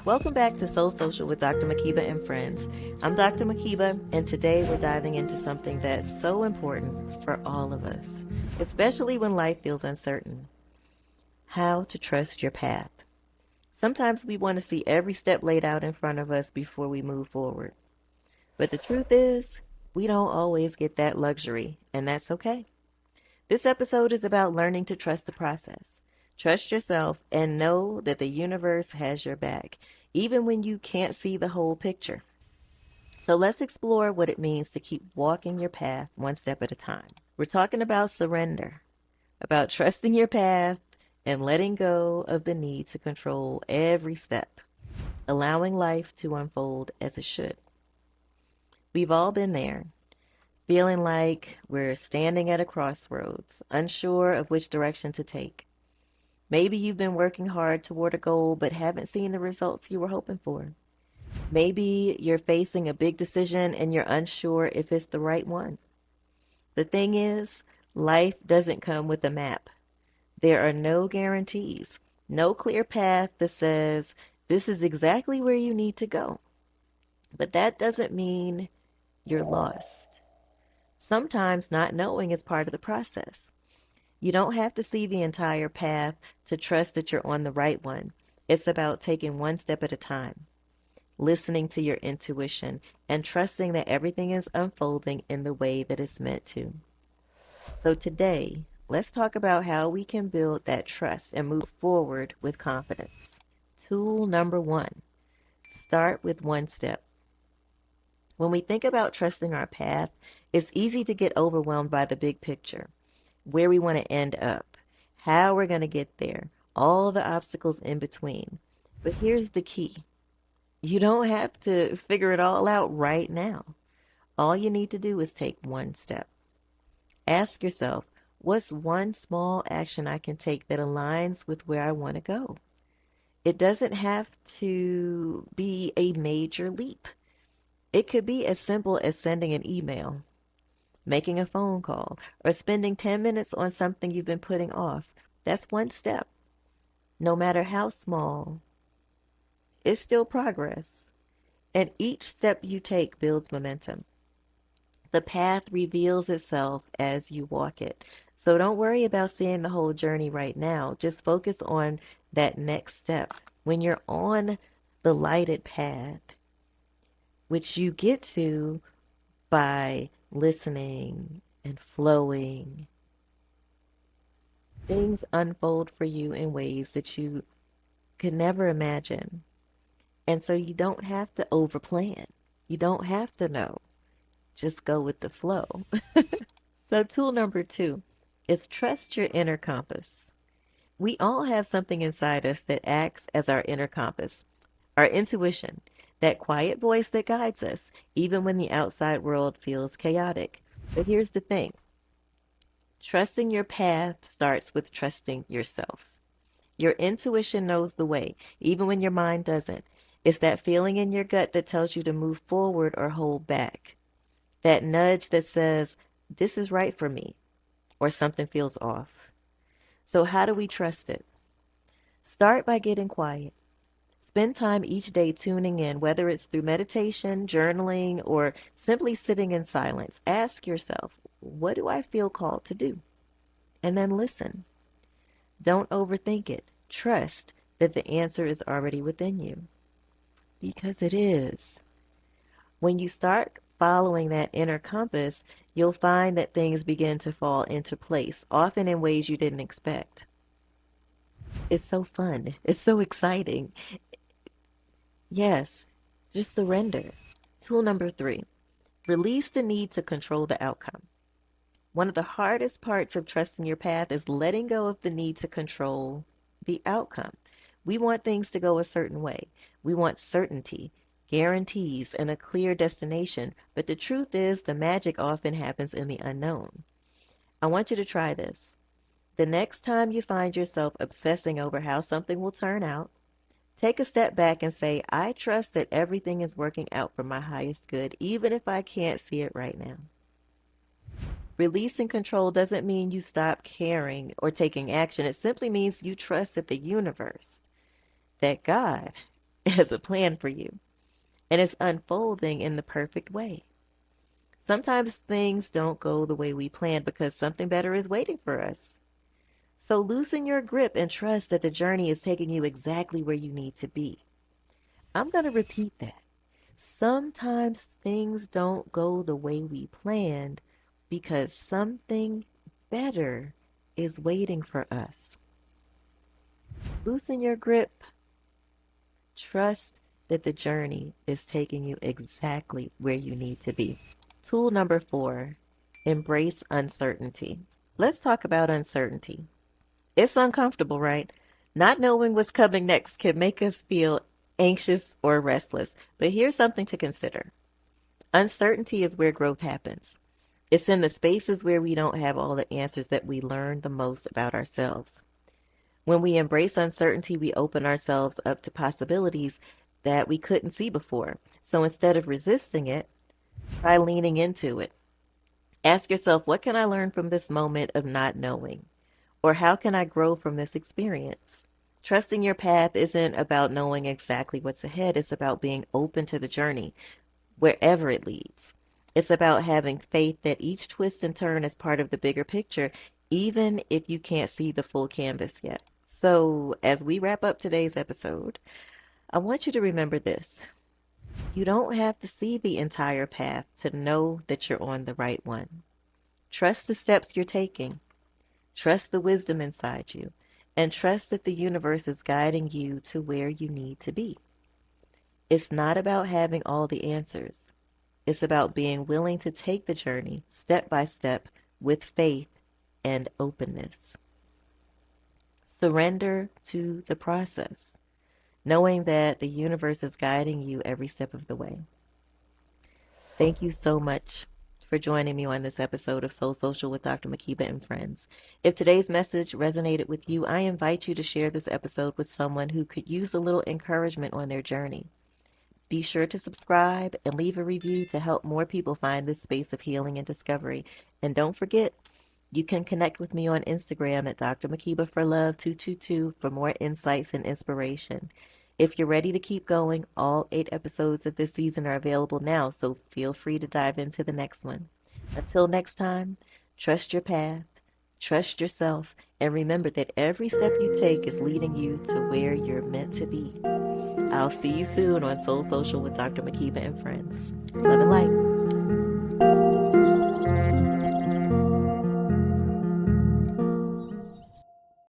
Welcome back to SolSocial with Dr. Makeba and Friends. I'm Dr. Makeba, and today we're diving into something that's so important for all of us, especially when life feels uncertain. How to trust your path. Sometimes we want to see every step laid out in front of us before we move forward. But the truth is, we don't always get that luxury, and that's okay. This episode is about learning to trust the process. Trust yourself and know that the universe has your back, even when you can't see the whole picture. So let's explore what it means to keep walking your path one step at a time. We're talking about surrender, about trusting your path and letting go of the need to control every step, allowing life to unfold as it should. We've all been there, feeling like we're standing at a crossroads, unsure of which direction to take. Maybe you've been working hard toward a goal but haven't seen the results you were hoping for. Maybe you're facing a big decision and you're unsure if it's the right one. The thing is, life doesn't come with a map. There are no guarantees, no clear path that says this is exactly where you need to go. But that doesn't mean you're lost. Sometimes not knowing is part of the process. You don't have to see the entire path to trust that you're on the right one. It's about taking one step at a time, listening to your intuition, and trusting that everything is unfolding in the way that it's meant to. So today, let's talk about how we can build that trust and move forward with confidence. Tool number one, start with one step. When we think about trusting our path, it's easy to get overwhelmed by the big picture, where we want to end up, how we're going to get there, all the obstacles in between. But here's the key. You don't have to figure it all out right now. All you need to do is take one step. Ask yourself, what's one small action I can take that aligns with where I want to go? It doesn't have to be a major leap. It could be as simple as sending an email, making a phone call, or spending 10 minutes on something you've been putting off. That's one step. No matter how small, it's still progress. And each step you take builds momentum. The path reveals itself as you walk it. So don't worry about seeing the whole journey right now. Just focus on that next step. When you're on the lighted path, which you get to by listening and flowing, things unfold for you in ways that you could never imagine. And so you don't have to overplan. You don't have to know. Just go with the flow. So tool number two is trust your inner compass. We all have something inside us that acts as our inner compass, our intuition, that quiet voice that guides us, even when the outside world feels chaotic. But here's the thing. Trusting your path starts with trusting yourself. Your intuition knows the way, even when your mind doesn't. It's that feeling in your gut that tells you to move forward or hold back. That nudge that says, this is right for me, or something feels off. So how do we trust it? Start by getting quiet. Spend time each day tuning in, whether it's through meditation, journaling, or simply sitting in silence. Ask yourself, what do I feel called to do? And then listen. Don't overthink it. Trust that the answer is already within you. Because it is. When you start following that inner compass, you'll find that things begin to fall into place, often in ways you didn't expect. It's so fun. It's so exciting. Yes, just surrender. Tool number three, release the need to control the outcome. One of the hardest parts of trusting your path is letting go of the need to control the outcome. We want things to go a certain way. We want certainty, guarantees, and a clear destination. But the truth is, the magic often happens in the unknown. I want you to try this. The next time you find yourself obsessing over how something will turn out, take a step back and say, I trust that everything is working out for my highest good, even if I can't see it right now. Releasing control doesn't mean you stop caring or taking action. It simply means you trust that the universe, that God, has a plan for you, and it's unfolding in the perfect way. Sometimes things don't go the way we planned because something better is waiting for us. So loosen your grip and trust that the journey is taking you exactly where you need to be. I'm going to repeat that. Sometimes things don't go the way we planned because something better is waiting for us. Loosen your grip. Trust that the journey is taking you exactly where you need to be. Tool number 4, embrace uncertainty. Let's talk about uncertainty. It's uncomfortable, right? Not knowing what's coming next can make us feel anxious or restless. But here's something to consider. Uncertainty is where growth happens. It's in the spaces where we don't have all the answers that we learn the most about ourselves. When we embrace uncertainty, we open ourselves up to possibilities that we couldn't see before. So instead of resisting it, try leaning into it. Ask yourself, what can I learn from this moment of not knowing? Or how can I grow from this experience? Trusting your path isn't about knowing exactly what's ahead. It's about being open to the journey, wherever it leads. It's about having faith that each twist and turn is part of the bigger picture, even if you can't see the full canvas yet. So, as we wrap up today's episode, I want you to remember this. You don't have to see the entire path to know that you're on the right one. Trust the steps you're taking. Trust the wisdom inside you. And trust that the universe is guiding you to where you need to be. It's not about having all the answers. It's about being willing to take the journey step by step with faith and openness. Surrender to the process, knowing that the universe is guiding you every step of the way. Thank you so much for joining me on this episode of SolSocial with Dr. Makeba and Friends. If today's message resonated with you, I invite you to share this episode with someone who could use a little encouragement on their journey. Be sure to subscribe and leave a review to help more people find this space of healing and discovery. And don't forget, you can connect with me on Instagram at Dr. Makeba for Love 222 for more insights and inspiration. If you're ready to keep going, all 8 episodes of this season are available now, so feel free to dive into the next one. Until next time, trust your path, trust yourself, and remember that every step you take is leading you to where you're meant to be. I'll see you soon on SolSocial with Dr. Makeba and Friends. Love and light.